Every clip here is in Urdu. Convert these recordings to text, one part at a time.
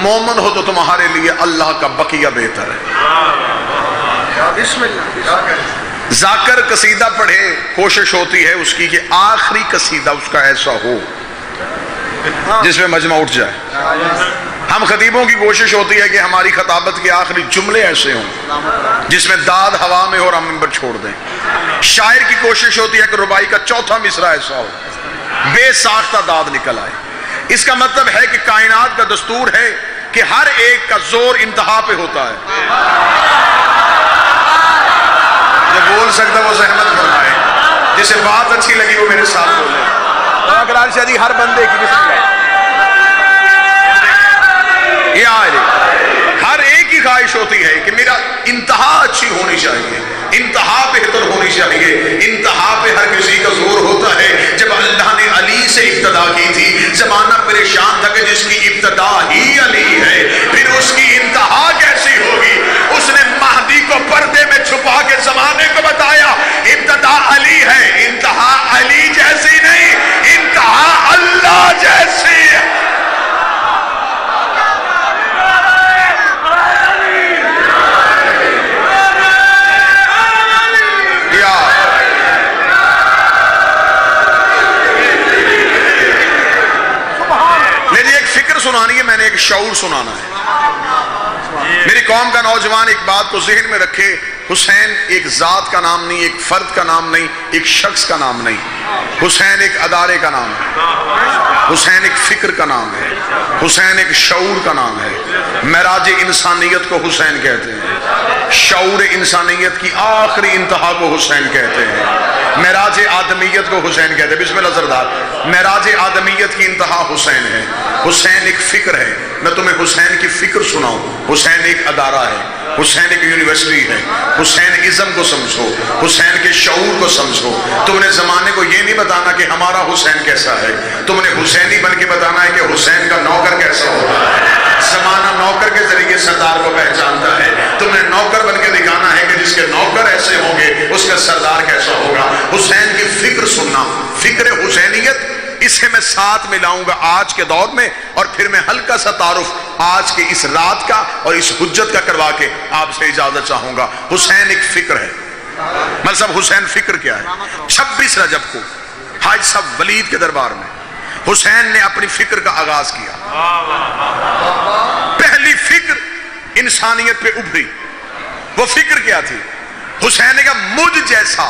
مومن ہو تو تمہارے لیے اللہ کا بقیہ بہتر ہے۔ بسم اللہ۔ ذاکر قصیدہ پڑھے، کوشش ہوتی ہے اس کی کہ آخری قصیدہ اس کا ایسا ہو جس میں مجمع اٹھ جائے۔ ہم خطیبوں کی کوشش ہوتی ہے کہ ہماری خطابت کے آخری جملے ایسے ہوں جس میں داد ہوا میں ہو اور ہم منبر چھوڑ دیں۔ شاعر کی کوشش ہوتی ہے کہ ربائی کا چوتھا مصرع ایسا ہو بے ساختہ داد نکل آئے۔ اس کا مطلب ہے کہ کائنات کا دستور ہے کہ ہر ایک کا زور انتہا پہ ہوتا ہے۔ جو بول سکتا وہ زحمت فرمائے، جسے بات اچھی لگی وہ میرے ساتھ بولے۔ اقرار شادی ہر بندے کی بسم اللہ۔ یہ آئے ہر ایک کی خواہش ہوتی ہے کہ میرا انتہا اچھی ہونی چاہیے، انتہا بہتر ہونی چاہیے۔ انتہا پہ ہر کسی کا زور ہوتا ہے۔ جب اللہ نے علی سے ابتدا کی تھی، زمانہ پریشان تھا کہ جس کی ابتدا ہی علی ہے پھر اس کی انتہا کیسی ہوگی۔ اس نے مہدی کو پردے میں چھپا کے زمانے کو بتایا ابتدا علی ہے، انتہا علی جیسی نہیں، انتہا اللہ جیسی ہے۔ سنانی ہے، میں نے ایک شعور سنانا ہے۔ میری قوم کا نوجوان ایک بات کو ذہن میں رکھے، حسین ایک ذات کا نام نہیں، ایک فرد کا نام نہیں، ایک شخص کا نام نہیں، حسین ایک ادارے کا نام ہے، حسین ایک فکر کا نام ہے، حسین ایک شعور کا نام ہے۔ معراج انسانیت کو حسین کہتے ہیں، شعور انسانیت کی آخری انتہا کو حسین کہتے ہیں، معراج آدمیت کو حسین کہتے ہیں۔ بسم اللہ سردار۔ معراج آدمیت کی انتہا حسین ہے۔ حسین ایک فکر ہے، میں تمہیں حسین کی فکر سناؤں۔ حسین ایک ادارہ ہے، حسین ایک یونیورسٹی ہے۔ حسین ازم کو سمجھو، حسین کے شعور کو سمجھو۔ تم نے زمانے کو یہ نہیں بتانا کہ ہمارا حسین کیسا ہے، تم نے حسینی بن کے بتانا ہے کہ حسین کا نوکر کیسا ہوتا ہے۔ زمانہ نوکر کے ذریعے سردار کو پہچانتا ہے، تم نے نوکر بن کے دکھانا ہے کہ جس کے نوکر ایسے ہوں گے اس کا سردار کیسا ہوگا۔ حسین کی فکر سننا، فکر حسینیت، اسے میں ساتھ ملاؤں گا آج کے دور میں، اور پھر میں ہلکا سا تعارف آج کے اس رات کا اور اس حجت کا کروا کے آپ سے اجازت چاہوں گا۔ حسین ایک فکر ہے۔ مطلب حسین فکر کیا ہے؟ 26 رجب کو حاج صاحب ولید کے دربار میں حسین نے اپنی فکر کا آغاز کیا۔ پہلی فکر انسانیت پہ ابھری، وہ فکر کیا تھی؟ حسین نے کہا مجھ جیسا،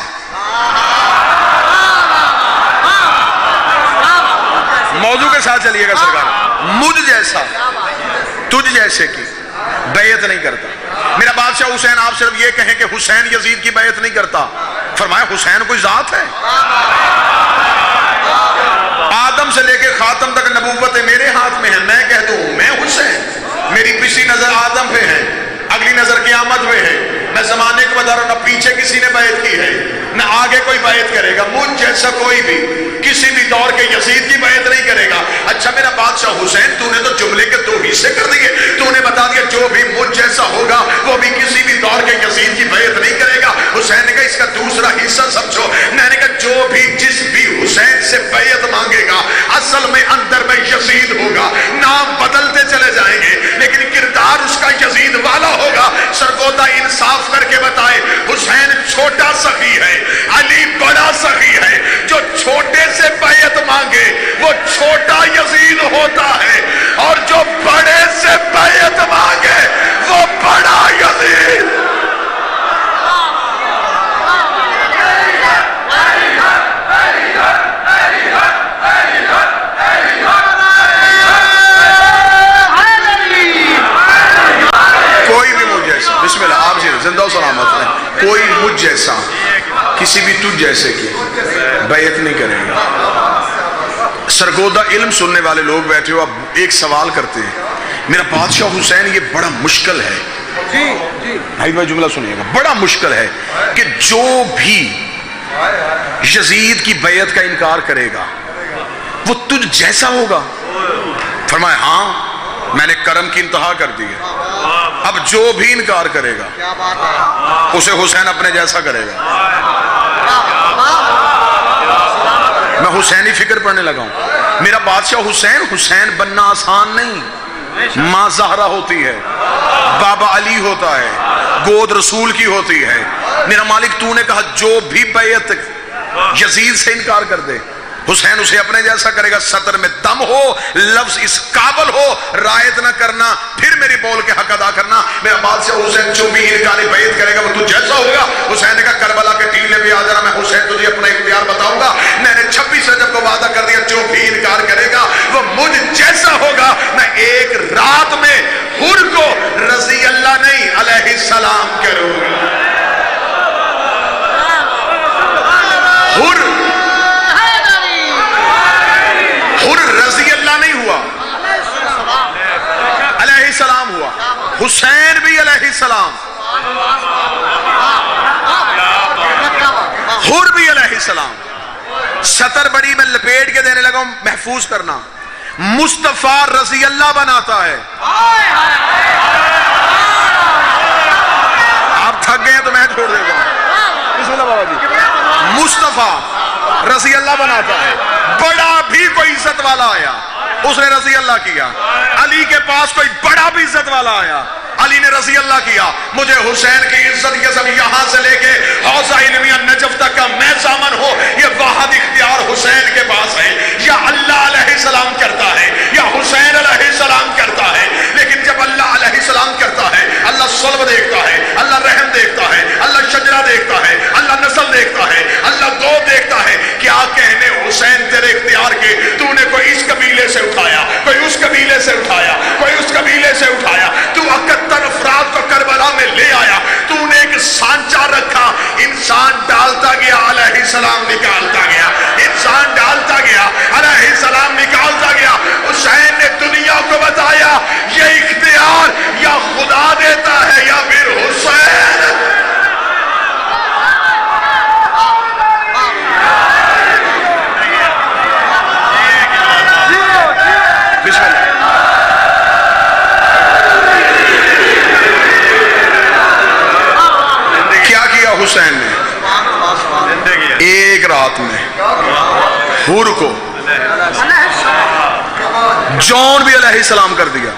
موضوع کے ساتھ چلیے گا سرکار، مجھ جیسا تجھ جیسے کی بیعت نہیں کرتا۔ میرا بادشاہ حسین آپ صرف یہ کہیں کہ حسین یزید کی بیعت نہیں کرتا، فرمایا حسین کوئی ذات ہے؟ آدم سے لے کے خاتم تک نبوت میرے ہاتھ میں ہے، میں کہہ دوں میں حسین، میری پچھلی نظر آدم پہ ہے، اگلی نظر قیامت پہ ہے، میں زمانے کو بتا رہا ہوں، نہ پیچھے کسی نے بیعت کی ہے نہ آگے کوئی بیعت کرے گا، مجھ جیسا کوئی بھی کسی بھی دور کے یزید کی بیعت نہیں کرے گا۔ اچھا میرا بادشاہ حسین، تو نے تو جملے کے 2 حصے کر دیے، تو نے بتا دیا جو بھی مجھ جیسا ہوگا وہ بھی کسی بھی دور کے یزید کی بیعت نہیں کرے گا۔ حسین نے کہا اس کا دوسرا حصہ سمجھو، میں نے کہا جو بھی جس بھی حسین سے بیعت مانگے گا اصل میں اندر میں یزید ہوگا، نام بدلتے چلے جائیں گے لیکن کردار اس کا یزید والا ہوگا۔ سرگودا انصاف کر کے بتائے، حسین چھوٹا سخی ہے، علی بڑا سخی ہے، جو چھوٹے سے بیعت مانگے وہ چھوٹا یزید ہوتا ہے، اور جو بڑے سے بیعت مانگے وہ بڑا یزید۔ کوئی بھی مجھ جیسا، بسم اللہ آپ سے زندہ و سلامت رہیں، کوئی مجھ جیسا کسی بھی تجھ جیسے کی بیعت نہیں کرے گا۔ سرگودا علم سننے والے لوگ بیٹھے ہو، اب ایک سوال کرتے ہیں، میرا بادشاہ حسین یہ بڑا مشکل ہے، بھائی جملہ سنیے گا، بڑا مشکل ہے کہ جو بھی یزید کی بیعت کا انکار کرے گا وہ تجھ جیسا ہوگا۔ فرمایا ہاں، میں نے کرم کی انتہا کر دی ہے، اب جو بھی انکار کرے گا اسے حسین اپنے جیسا کرے گا۔ میں حسینی فکر پڑھنے لگا ہوں، میرا بادشاہ حسین، حسین بننا آسان نہیں، ماں زہرا ہوتی ہے، بابا علی ہوتا ہے، گود رسول کی ہوتی ہے۔ میرا مالک تو نے کہا جو بھی بیعت یزید سے انکار کر دے حسین اسے اپنے جیسا کرے گا، صدر میں دم ہو، لفظ اس قابل ہو، رعایت نہ کرنا، پھر میری بول کے حق ادا کرنا۔ میرا بادشاہ حسین جو بھی انکار بیعت کرے گا وہ تو جیسا ہوگا۔ حسین نے کہا کربلا کے ٹیلے پہ آ جانا، میں حسین تجھے اپنا اختیار بتاؤں گا۔ میں نے 26 رجب کو وعدہ کر دیا جو بھی انکار کرے گا وہ مجھ جیسا ہوگا۔ میں ایک رات میں حر کو رضی اللہ نہیں علیہ السلام کروں گا۔ حر رضی اللہ نہیں ہوا، علیہ السلام ہوا، حسین بھی علیہ السلام، حر بھی علیہ السلام۔ سطر بڑی میں لپیٹ کے دینے لگا ہوں، محفوظ کرنا۔ مصطفیٰ رضی اللہ بناتا ہے۔ آپ تھک گئے ہیں تو میں چھوڑ دیتا ہوں، بسم اللہ بابا جی۔ مصطفیٰ رضی اللہ بناتا ہے۔ بڑا بھی کوئی عزت والا آیا اس نے رضی اللہ کیا، علی کے پاس کوئی بڑا بھی عزت والا آیا، علی نے رضی اللہ کیا۔ مجھے حسین کی عزت کے سب یہاں سے لے کے حوضہ علمیہ نجف تک کا میں ضامن ہو، یہ واحد اختیار حسین کے پاس ہے۔ یا اللہ علیہ السلام کرتا ہے یا حسین علیہ السلام کرتا ہے۔ لیکن جب اللہ علیہ السلام کرتا ہے، اللہ صلب دیکھتا ہے، اللہ رحم دیکھتا ہے، اللہ شجرہ دیکھتا ہے، اللہ نسل دیکھتا ہے، اللہ دو دیکھتا ہے۔ کیا کہنے حسین تیرے اختیار کے، تو نے کوئی اس قبیلے سے اٹھایا، کوئی اس قبیلے سے اٹھایا، کوئی اس قبیلے سے اٹھایا، تو 71 افراد کو کربلا میں لے آیا، تو نے ایک سانچہ رکھا، انسان ڈالتا گیا، علیہ السلام نکالتا گیا، انسان ڈالتا گیا، علیہ السلام نکالتا گیا۔ حسین نے دنیا کو بتایا یہ اختیار یا خدا دیتا ہے یا پھر حسین۔ بسم اللہ۔ کیا کیا حسین نے؟ ایک رات میں حر کو جون بھی علیہ السلام کر دیا۔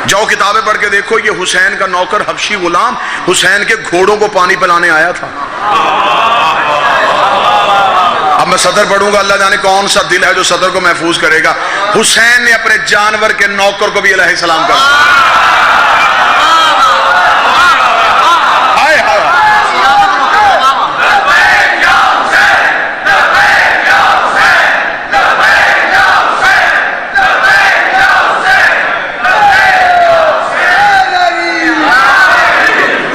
جاؤ کتابیں پڑھ کے دیکھو، یہ حسین کا نوکر حبشی غلام حسین کے گھوڑوں کو پانی پلانے آیا تھا۔ اب میں صدر پڑھوں گا، اللہ جانے کون سا دل ہے جو صدر کو محفوظ کرے گا۔ حسین نے اپنے جانور کے نوکر کو بھی علیہ السلام کر دیا۔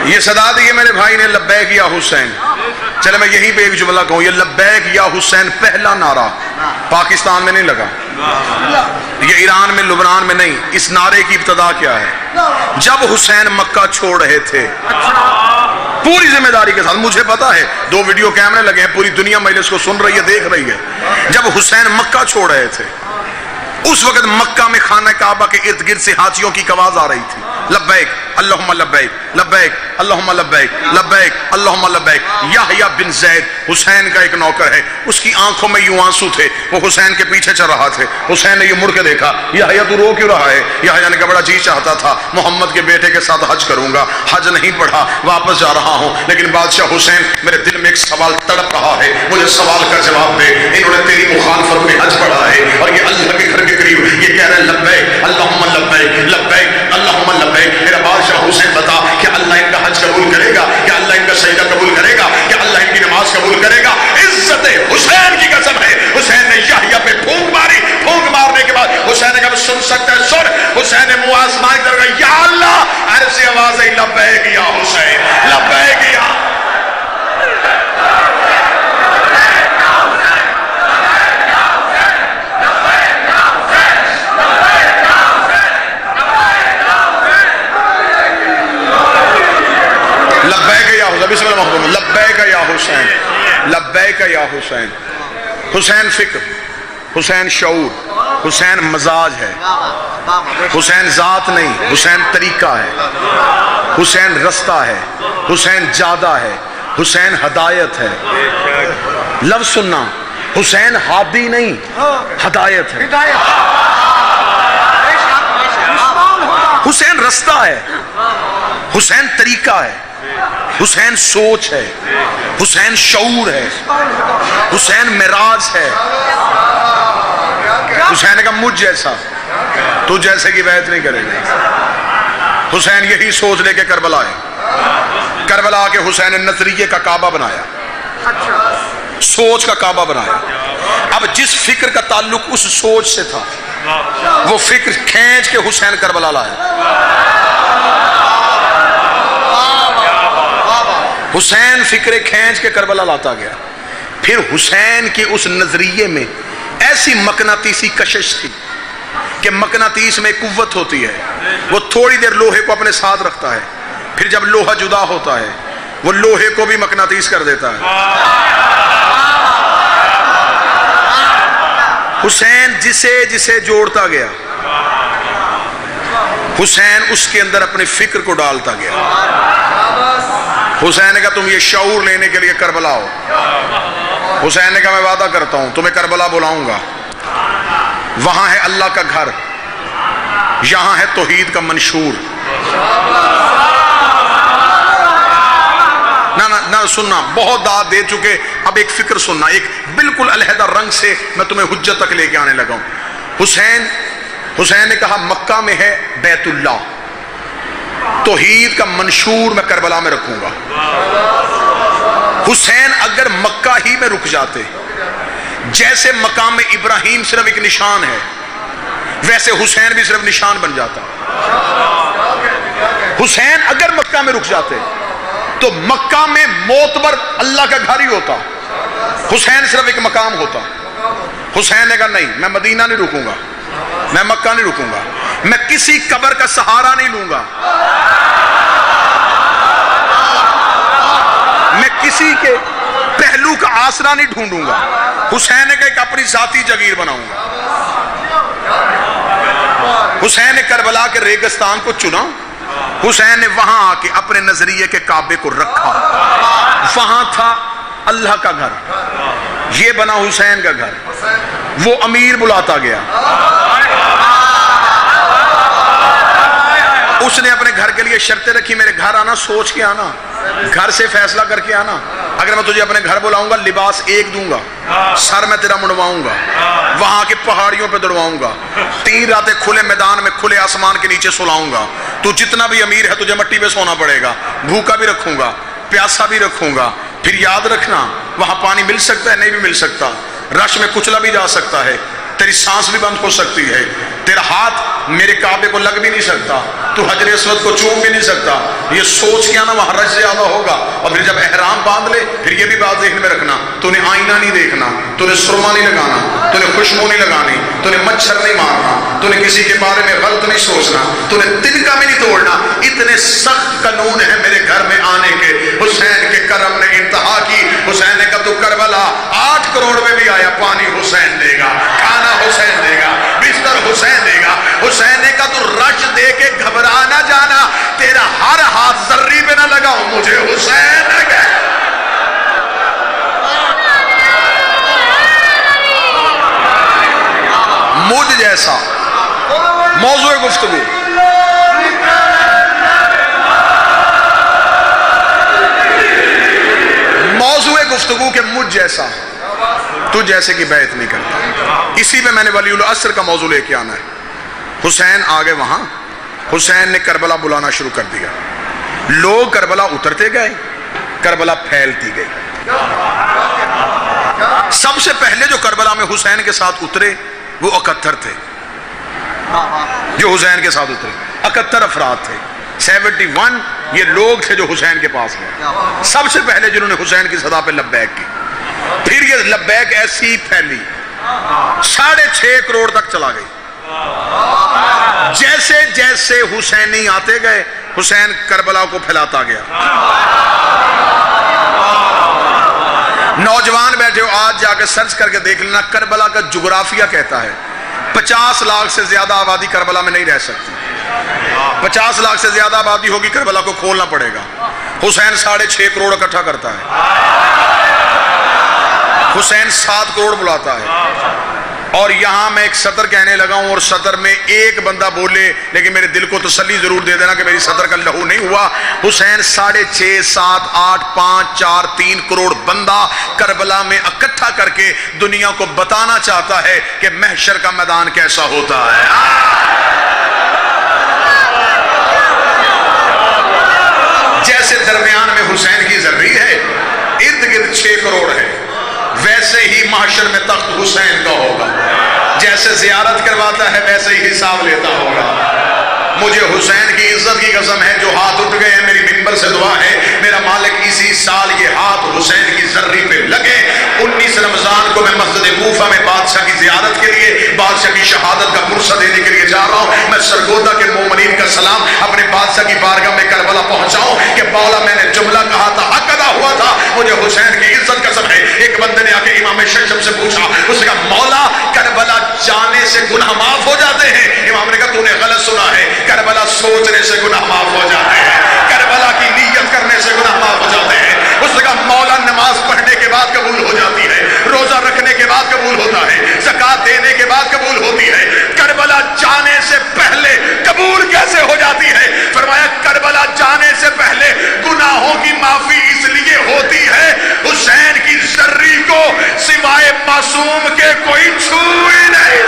یہ صدا دی میرے بھائی نے لبیک یا حسین۔ چلے میں یہیں پہ ایک جملہ کہوں، یہ لبیک یا حسین پہلا نعرہ پاکستان میں نہیں لگا، یہ ایران میں لبنان میں نہیں۔ اس نعرے کی ابتدا کیا ہے؟ جب حسین مکہ چھوڑ رہے تھے پوری ذمہ داری کے ساتھ، مجھے پتا ہے 2 ویڈیو کیمرے لگے ہیں، پوری دنیا مجلس کو سن رہی ہے، دیکھ رہی ہے۔ جب حسین مکہ چھوڑ رہے تھے اس وقت مکہ میں خانہ کعبہ کے ارد گرد سے ہاتھیوں کی آواز آ رہی تھی، لبیک اللہم لبیک لبیک اللہم لبیک لبیک اللہم لبیک۔ یحییٰ بن زید حسین کا ایک نوکر ہے، اس کی آنکھوں میں یوں آنسو تھے، وہ حسین کے پیچھے چل رہا تھے۔ حسین نے یہ مڑ کے دیکھا، یحییٰ تو رو کیوں رہا ہے؟ یحییٰ نے کہا بڑا جی چاہتا تھا محمد کے بیٹے کے ساتھ حج کروں گا، حج نہیں پڑھا، واپس جا رہا ہوں، لیکن بادشاہ حسین میرے دل میں ایک سوال تڑپ رہا ہے، مجھے سوال کا جواب دے۔ انہوں نے تیری مخالفت میں حج پڑھا ہے اور یہ اللہ کے گھر کے قریب یہ کہہ رہے ہیں لبیک اللہم لبیک لبیک اللہم لبیک۔ میرا بادشاہ حسین بتا کیا اللہ ان کا حج قبول کرے گا؟ کیا اللہ ان کا سجدہ قبول کرے گا؟ کیا اللہ ان کی نماز قبول کرے گا؟ عزت حسین کی قسم ہے، حسین نے یحییٰ پہ پھونک ماری، پھونک مارنے کے بعد حسین نے کہا سن سکتا ہے سن۔ حسین نے منہ آسمان کی طرف کہا یا اللہ، عرض سے آواز آئی لبیک یا حسین لبیک یا بسم اللہ محمد لبیک یا حسین لبیک یا حسین۔ حسین فکر، حسین شعور، حسین مزاج ہے، حسین ذات نہیں، حسین طریقہ ہے، حسین رستہ ہے، حسین جادہ ہے، حسین ہدایت ہے۔ لفظ سننا، حسین ہادی نہیں ہدایت ہے۔ رستہ ہے، حسین طریقہ ہے، حسین سوچ ہے، حسین شعور ہے، حسین معراج ہے۔ حسین نے کہا مجھ جیسا تو جیسے کی بیعت نہیں کرے گا۔ حسین یہی سوچ لے کے کربلا آئے، کربلا کے حسین نے نظریے کا کعبہ بنایا، سوچ کا کعبہ بنایا۔ اب جس فکر کا تعلق اس سوچ سے تھا وہ فکر کھینچ کے حسین کربلا لایا۔ حسین فکرے کھینچ کے کربلا لاتا گیا۔ پھر حسین کی اس نظریے میں ایسی مقناطیسی کشش تھی کہ مقناطیس میں قوت ہوتی ہے، وہ تھوڑی دیر لوہے کو اپنے ساتھ رکھتا ہے، پھر جب لوہا جدا ہوتا ہے وہ لوہے کو بھی مقناطیس کر دیتا ہے۔ حسین جسے جسے جوڑتا گیا، حسین اس کے اندر اپنی فکر کو ڈالتا گیا۔ حسین نے کہا تم یہ شعور لینے کے لیے کربلا ہو۔ حسین نے کہا میں وعدہ کرتا ہوں تمہیں کربلا بلاؤں گا، وہاں ہے اللہ کا گھر، یہاں ہے توحید کا منشور۔ نہ سننا، بہت داد دے چکے، اب ایک فکر سننا، ایک بالکل علیحدہ رنگ سے میں تمہیں حجت تک لے کے آنے لگا ہوں۔ حسین نے کہا مکہ میں ہے بیت اللہ، توحید کا منشور میں کربلا میں رکھوں گا۔ حسین اگر مکہ ہی میں رک جاتے، جیسے مقام ابراہیم صرف ایک نشان ہے، ویسے حسین بھی صرف نشان بن جاتا۔ حسین اگر مکہ میں رک جاتے تو مکہ میں معتبر اللہ کا گھر ہی ہوتا، حسین صرف ایک مقام ہوتا۔ حسین نے کہا نہیں، میں مدینہ نہیں رکوں گا، میں مکہ نہیں رکوں گا، میں کسی قبر کا سہارا نہیں لوں گا، میں کسی کے پہلو کا آسرا نہیں ڈھونڈوں گا۔ حسین نے کہا کہ اپنی ذاتی جگیر بناؤں گا۔ حسین نے کربلا کے ریگستان کو چنا، حسین نے وہاں آ کے اپنے نظریے کے کعبے کو رکھا، وہاں تھا اللہ کا گھر، یہ بنا حسین کا گھر۔ وہ امیر بلاتا گیا، اس نے اپنے گھر کے لیے شرطیں رکھی، میرے گھر آنا سوچ کے آنا، گھر سے فیصلہ کر کے آنا، اگر میں تجھے اپنے گھر بلاؤں گا لباس ایک دوں گا، سر میں تیرا منڈواؤں گا، وہاں کی پہاڑیوں پہ دوڑواؤں گا، 3 راتیں کھلے میدان میں کھلے آسمان کے نیچے سلاؤں گا، تو جتنا بھی امیر ہے تجھے مٹی پہ سونا پڑے گا، بھوکا بھی رکھوں گا، پیاسا بھی رکھوں گا۔ پھر یاد رکھنا وہاں پانی مل سکتا ہے، نہیں بھی مل سکتا، رش میں کچلا بھی جا سکتا ہے، تیری سانس بھی بند ہو سکتی ہے، تیرا ہاتھ میرے کعبے کو لگ بھی نہیں سکتا، تو حجر اسود کو چوم بھی نہیں سکتا۔ یہ سوچ کے آنا وہاں رش زیادہ ہوگا۔ اور پھر جب احرام باندھ لے پھر یہ بھی بات ذہن میں رکھنا، تو نے آئینہ نہیں دیکھنا، تو نے سرما نہیں لگانا، تو نے خوشبو نہیں لگانی، تو نے مچھر نہیں مارنا، تو نے کسی کے بارے میں غلط نہیں سوچنا، تو نے تنکا بھی نہیں توڑنا۔ اتنے سخت قانون ہیں میرے گھر میں آنے کے۔ حسین کے کرم نے انتہا کی۔ حسین نے کہا تو کربلا 8 کروڑ میں بھی آیا، پانی حسین دے گا، کھانا حسین دے گا، بستر حسین دے گا۔ حسین نے کہا تو رش دے کے گھبرا نہ جانا، تیرا ہر ہاتھ ذری پہ نہ لگاؤ، مجھے حسین ہے کہ مجھ جیسا۔ موضوع گفتگو کہ مجھ جیسا تو جیسے کی بیعت نہیں کرتا۔ اسی میں نے ولی العصر کا موضوع لے کے آنا ہے۔ حسین آگے وہاں، حسین نے کربلا بلانا شروع کر دیا، لوگ کربلا اترتے گئے، کربلا پھیلتی گئی۔ سب سے پہلے جو کربلا میں حسین کے ساتھ اترے وہ 71 تھے، جو حسین کے ساتھ اترے 71 افراد تھے۔ 71 یہ لوگ تھے جو حسین کے پاس گئے، سب سے پہلے جنہوں نے حسین کی صدا پہ لبیک کی۔ پھر یہ لبیک ایسی پھیلی 6.5 کروڑ تک چلا گئی۔ جیسے جیسے حسینی آتے گئے حسین کربلا کو پھیلاتا گیا۔ نوجوان بیٹھے ہو، آج جا کے سرچ کر کے دیکھ لینا، کربلا کا جغرافیہ کہتا ہے 50 لاکھ سے زیادہ آبادی کربلا میں نہیں رہ سکتی۔ 50 لاکھ سے زیادہ آبادی ہوگی کربلا کو کھولنا پڑے گا۔ حسین 6.5 کروڑ اکٹھا کرتا ہے، حسین 7 کروڑ بلاتا ہے، اور یہاں میں ایک سطر کہنے لگا ہوں، اور سطر میں ایک بندہ بولے لیکن میرے دل کو تسلی ضرور دے دینا کہ میری سطر کا لہو نہیں ہوا۔ حسین 6.5 7 8 5 4 3 کروڑ بندہ کربلا میں اکٹھا کر کے دنیا کو بتانا چاہتا ہے کہ محشر کا میدان کیسا ہوتا ہے۔ جیسے درمیان میں حسین کی زرعی ہے، ارد گرد 6 کروڑ ہے، ویسے ہی محشر میں تخت حسین کا ہوگا۔ جیسے زیارت کرواتا ہے ویسے ہی حساب لیتا ہوگا۔ مجھے حسین کی عزت کی قسم ہے، جو ہاتھ اٹھ گئے ہیں میری منبر سے دعا ہے میرا مالک اسی سال یہ ہاتھ حسین کی زرعی پہ لگے۔ 19 رمضان کو میں مسجد کوفہ میں بادشاہ کی زیارت کے لیے، بادشاہ کی شہادت کا پرسہ دینے کے لیے جا رہا ہوں۔ میں سرگودا کے مومنین کا سلام اپنے بادشاہ کی بارگاہ میں کربلا پہنچاؤں کہ مولا میں نے جملہ کہا تھا، حق ادا ہوا تھا۔ مجھے حسین کی عزت قسم ہے۔ ایک بندے نے آ کے امام شمشم سے پوچھا، اس نے کہا مولا کربلا جانے سے گناہ معاف ہو جاتے ہیں؟ امام نے کہا تو نے غلط سنا ہے، کربلا سوچنے سے گناہ معاف ہو جاتے ہیں، کربلا کی نیت کرنے سے گناہ معاف ہو جاتے ہیں۔ اس نے کہا مولا نماز پڑھنے کے بعد قبول ہو جاتی ہے، روزہ رکھنے کے بعد قبول ہوتا ہے، زکات دینے کے بعد قبول ہوتی ہے، کربلا جانے سے پہلے قبول کیسے ہو جاتی ہے؟ فرمایا کربلا جانے سے پہلے گناہوں کی معافی اس لیے ہوتی ہے حسین کی زرعی کو سوائے معصوم کے کوئی چھو ہی نہیں۔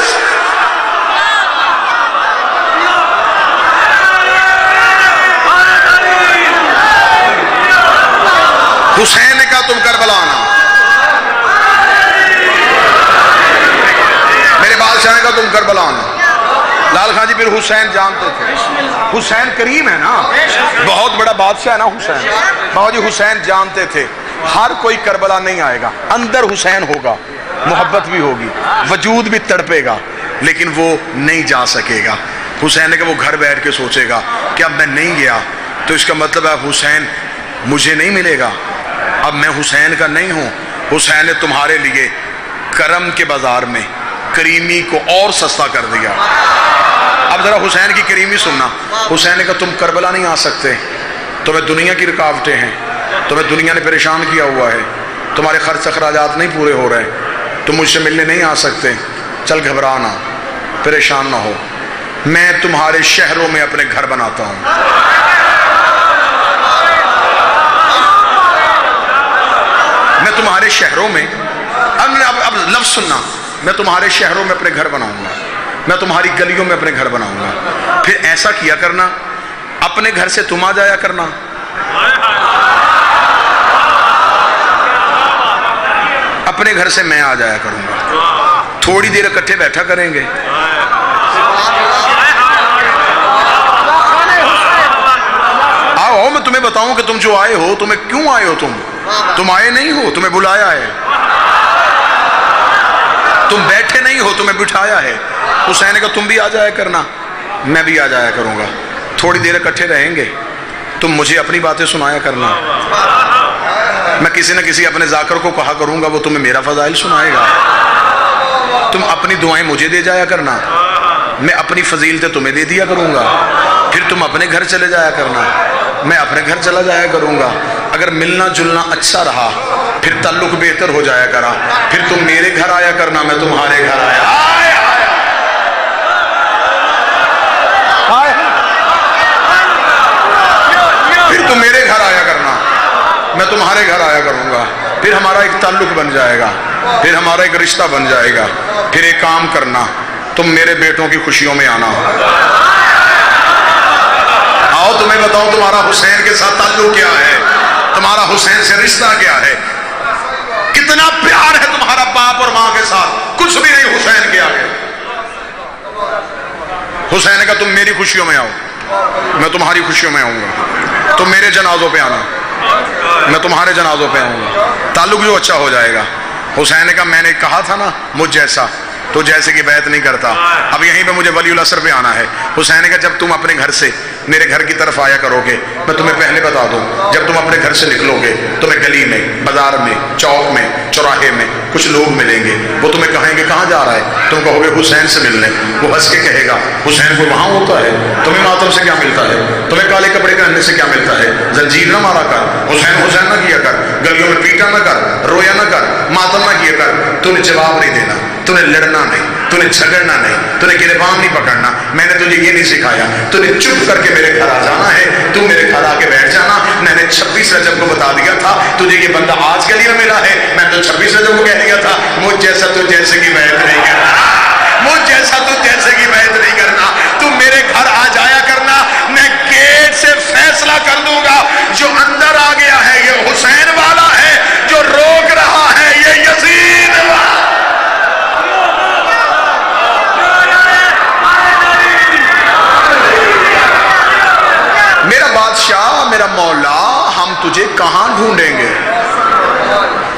حسین نے کہا تم کربلا آنا، میرے بادشاہ نے کہا تم کربلا آنا۔ لال خان جی پھر حسین جانتے تھے، حسین کریم ہے نا، بہت بڑا بادشاہ ہے نا حسین۔ بابا جی حسین جانتے تھے ہر کوئی کربلا نہیں آئے گا، اندر حسین ہوگا، محبت بھی ہوگی، وجود بھی تڑپے گا، لیکن وہ نہیں جا سکے گا۔ حسین نے کہا وہ گھر بیٹھ کے سوچے گا کہ اب میں نہیں گیا تو اس کا مطلب ہے حسین مجھے نہیں ملے گا، اب میں حسین کا نہیں ہوں۔ حسین نے تمہارے لیے کرم کے بازار میں کریمی کو اور سستا کر دیا۔ اب ذرا حسین کی کریمی سننا۔ حسین نے کہا تم کربلا نہیں آ سکتے، تمہیں دنیا کی رکاوٹیں ہیں، تمہیں دنیا نے پریشان کیا ہوا ہے، تمہارے خرچ اخراجات نہیں پورے ہو رہے، تم مجھ سے ملنے نہیں آ سکتے، چل گھبرانا، پریشان نہ ہو، میں تمہارے شہروں میں اپنے گھر بناتا ہوں۔ میں تمہارے شہروں میں، اب لفظ سننا، میں تمہارے شہروں میں اپنے گھر بناؤں گا، میں تمہاری گلیوں میں اپنے گھر بناؤں گا۔ پھر ایسا کیا کرنا، اپنے گھر سے تم آ جایا کرنا، اپنے گھر سے میں آ جایا کروں گا، تھوڑی دیر اکٹھے بیٹھا کریں گے۔ آؤ میں تمہیں بتاؤں کہ تم جو آئے ہو، تمہیں کیوں آئے ہو؟ تم آئے نہیں ہو، تمہیں بلایا ہے، تم بیٹھے نہیں ہو، تمہیں بٹھایا ہے۔ حسین نے کہا تم بھی آ جایا کرنا، میں بھی آ جایا کروں گا، تھوڑی دیر اکٹھے رہیں گے، تم مجھے اپنی باتیں سنایا کرنا، میں کسی نہ کسی اپنے ذاکر کو کہا کروں گا، وہ تمہیں میرا فضائل سنائے گا، تم اپنی دعائیں مجھے دے جایا کرنا، میں اپنی فضیلتیں تمہیں دے دیا کروں گا، پھر تم اپنے گھر چلے جایا کرنا، میں اپنے گھر چلا جایا کروں گا۔ اگر ملنا جلنا اچھا رہا پھر تعلق بہتر ہو جایا کرا، پھر تم میرے گھر آیا کرنا، میں تمہارے گھر آیا، پھر تم میرے گھر آیا کرنا، میں تمہارے گھر آیا کروں گا، پھر ہمارا ایک تعلق بن جائے گا، پھر ہمارا ایک رشتہ بن جائے گا۔ پھر ایک کام کرنا، تم میرے بیٹوں کی خوشیوں میں آنا، آؤ تمہیں بتاؤں تمہارا حسین کے ساتھ تعلق کیا ہے، تمہارا حسین سے رشتہ کیا ہے، کتنا پیار ہے تمہارا باپ اور ماں کے ساتھ، کچھ بھی نہیں حسین کے آگے۔ حسین نے کہا تم میری خوشیوں میں آؤ، میں تمہاری خوشیوں میں آؤں گا، تم میرے جنازوں پہ آنا، میں تمہارے جنازوں پہ آؤں گا، تعلق جو اچھا ہو جائے گا۔ حسین نے کہا میں نے کہا تھا نا مجھ جیسا تو جیسے کہ بیعت نہیں کرتا، اب یہیں پہ مجھے ولی العصر پہ آنا ہے۔ حسین نے کہا جب تم اپنے گھر سے میرے گھر کی طرف آیا کرو گے، میں تمہیں پہلے بتا دوں، جب تم اپنے گھر سے نکلو گے تمہیں گلی میں، بازار میں، چوک میں، چوراہے میں کچھ لوگ ملیں گے، وہ تمہیں کہیں گے کہاں جا رہا ہے، تم کہو گے حسین سے ملنے، وہ ہنس کے کہے گا حسین کو وہاں ہوتا ہے، تمہیں ماتم سے کیا ملتا ہے، تمہیں کالے کپڑے پہننے سے کیا ملتا ہے، زنجیر نہ مارا کر، حسین حسین نہ کیا کر، گلیوں میں پیٹا نہ کر، رویا نہ کر، ماتم نہ کیا کر، تمہیں جواب نہیں دینا۔ تو نے لڑنا نہیں, تو نے جھگڑنا نہیں, تو نے گریبان نہیں پکڑنا. میں نے تجھے یہ نہیں سکھایا. تو نے چپ کر کے میرے گھر آ جانا ہے, تو میرے گھر آ کے بیٹھ جانا. میں نے 26 رجب کو بتا دیا تھا تجھے یہ بندہ آج کے لیے ملا ہے. میں تو 26 رجب کو کہہ دیا تھا مجھ جیسا تو جیسے کی بیعت نہیں کرنا, مجھ جیسا تو جیسے کی بیعت نہیں کرنا. تو میرے گھر آ جایا کرنا, میں گیٹ سے فیصلہ کر دوں گا. جو اندر آ گیا ہے یہ حسین والا ہے, جو روک رہا ہے یہ یزید والا. میرا بادشاہ, میرا مولا, ہم تجھے کہاں ڈھونڈیں گے؟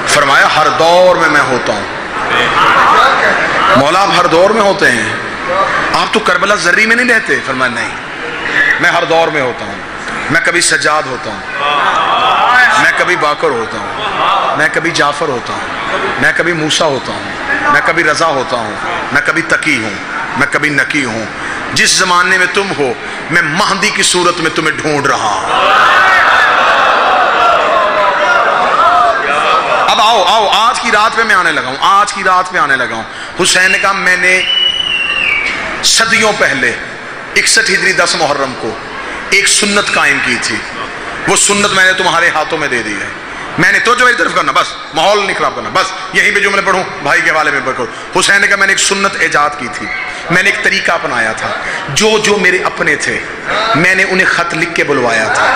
فرمایا ہر دور میں ہوتا ہوں. مولا آپ ہر دور میں ہوتے ہیں, آپ تو کربلا زری میں نہیں رہتے. فرمایا نہیں, میں ہر دور میں ہوتا ہوں. میں کبھی سجاد ہوتا ہوں, میں کبھی باکر ہوتا ہوں, میں کبھی جعفر ہوتا ہوں, میں کبھی موسیٰ ہوتا ہوں, میں کبھی رضا ہوتا ہوں, میں کبھی تقی ہوں, میں کبھی نقی ہوں. جس زمانے میں تم ہو میں مہدی کی صورت میں تمہیں ڈھونڈ رہا ہوں. اب آؤ آؤ, آج کی رات پہ میں آنے لگا ہوں, آج کی رات پہ آنے لگا ہوں. حسین نے کہا میں نے صدیوں پہلے 61 ہجری 10 محرم کو ایک سنت قائم کی تھی. وہ سنت میں نے تمہارے ہاتھوں میں دے دی ہے. میں نے تو جو میری طرف کرنا, بس ماحول نہیں خراب کرنا, بس یہیں پہ جملے پڑھوں بھائی کے حوالے میں پڑھوں. حسین نے کہا میں نے ایک سنت ایجاد کی تھی, میں نے ایک طریقہ اپنایا تھا. جو جو میرے اپنے تھے میں نے انہیں خط لکھ کے بلوایا تھا.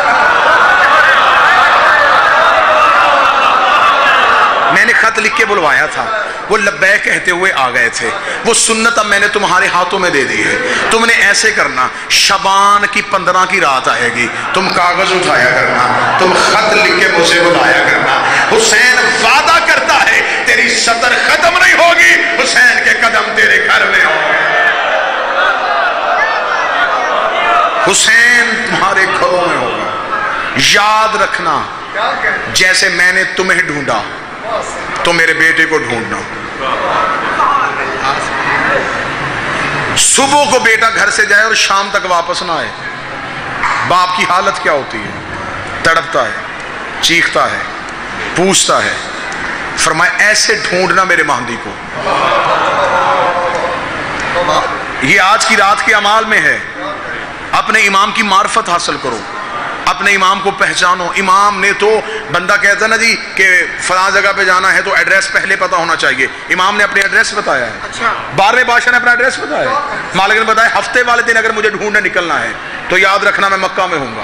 میں نے خط لکھ کے بلوایا تھا, وہ لبیک کہتے ہوئے آ گئے تھے. وہ سنت اب میں نے تمہارے ہاتھوں میں دے دی ہے. تم نے ایسے کرنا, شعبان کی 15 کی رات آئے گی, تم کاغذ اٹھایا کرنا, تم خط لکھ کے مجھے بلایا کرنا. حسین وعدہ کرتا ہے تیری سطر ختم نہیں ہوگی, حسین کے قدم تیرے گھر میں ہوں گے. حسین تمہارے گھروں میں ہوگا. یاد رکھنا جیسے میں نے تمہیں ڈھونڈا تو میرے بیٹے کو ڈھونڈنا. صبح کو بیٹا گھر سے جائے اور شام تک واپس نہ آئے, باپ کی حالت کیا ہوتی ہے؟ تڑپتا ہے, چیختا ہے, پوچھتا ہے. فرمایا ایسے ڈھونڈنا میرے مہدی کو. یہ آج کی رات کے اعمال میں ہے. اپنے امام کی معرفت حاصل کرو, اپنے امام کو پہچانو. امام نے تو بندہ کہتا ہے نا جی کہ فلاں جگہ پہ جانا ہے تو ایڈریس پہلے پتا ہونا چاہیے. امام نے اپنے ایڈریس بتایا ہے, 12ویں بادشاہ نے اپنا ایڈریس بتایا ہے. مالک نے بتایا ہفتے والے دن اگر مجھے ڈھونڈنے نکلنا ہے تو یاد رکھنا میں مکہ میں ہوں گا.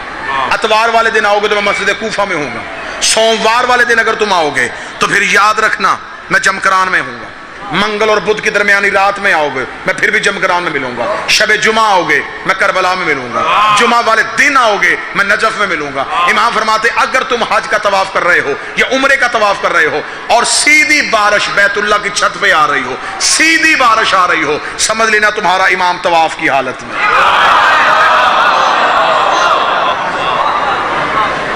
اتوار والے دن آؤ گے تو میں مسجد کوفہ میں ہوں گا. سوموار والے دن اگر تم آؤ گے تو پھر یاد رکھنا میں جمکران میں ہوں گا. منگل اور بدھ کی درمیانی رات میں آؤ گے میں پھر بھی جمکران میں ملوں گا. شب جمعہ آؤ گے میں کربلا میں ملوں گا. جمعہ والے دن آؤ گے میں نجف میں ملوں گا. امام فرماتے اگر تم حج کا طواف کر رہے ہو یا عمرے کا طواف کر رہے ہو اور سیدھی بارش بیت اللہ کی چھت پہ آ رہی ہو, سیدھی بارش آ رہی ہو, سمجھ لینا تمہارا امام طواف کی حالت میں.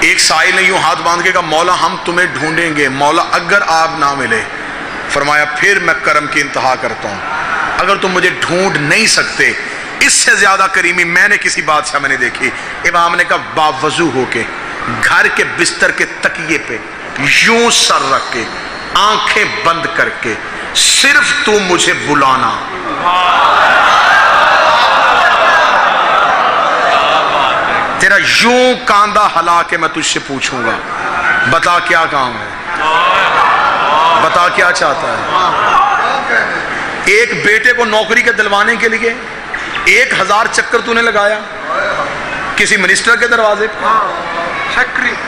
ایک سائل نے یوں ہاتھ باندھ کے کہا مولا ہم تمہیں ڈھونڈیں گے. مولا اگر آپ نہ ملے, فرمایا پھر میں کرم کی انتہا کرتا ہوں. اگر تم مجھے ڈھونڈ نہیں سکتے, اس سے زیادہ کریمی میں نے کسی بادشاہ میں نے دیکھی. امام نے کہا باوضو ہو کے گھر کے بستر کے تکیے پہ یوں سر رکھ کے آنکھیں بند کر کے صرف تو مجھے بلانا. تیرا یوں کاندھا ہلا کے میں تجھ سے پوچھوں گا بتا کیا کام ہے, بتا کیا چاہتا ہے. ایک بیٹے کو نوکری کے دلوانے کے لیے 1000 چکر تو نے لگایا کسی منسٹر کے دروازے پہ.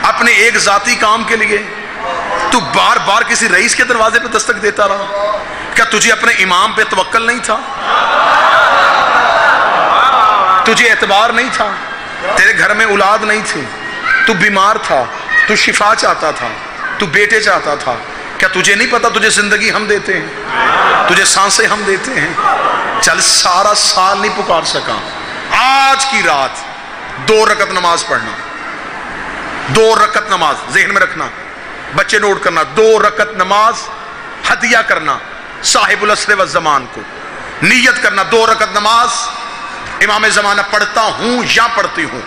اپنے ایک ذاتی کام کے لیے تو بار بار کسی رئیس کے دروازے پہ دستک دیتا رہا. کیا تجھے اپنے امام پہ توکل نہیں تھا؟ تجھے اعتبار نہیں تھا؟ تیرے گھر میں اولاد نہیں تھی, تو بیمار تھا, تو شفا چاہتا تھا, تو بیٹے چاہتا تھا. کیا تجھے نہیں پتا تجھے زندگی ہم دیتے ہیں, تجھے سانسیں ہم دیتے ہیں. چل سارا سال نہیں پکار سکا, آج کی رات 2 رکعت نماز پڑھنا. 2 رکعت نماز ذہن میں رکھنا, بچے نوٹ کرنا. 2 رکعت نماز ہدیہ کرنا صاحب العصر والزمان کو. نیت کرنا 2 رکعت نماز امام زمانہ پڑھتا ہوں یا پڑھتی ہوں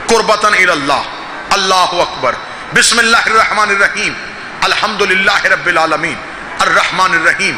قربتاً الی اللہ. اللہ اکبر, بسم اللہ الرحمن الرحیم, الحمدللہ رب العالمین, الرحمن الرحیم,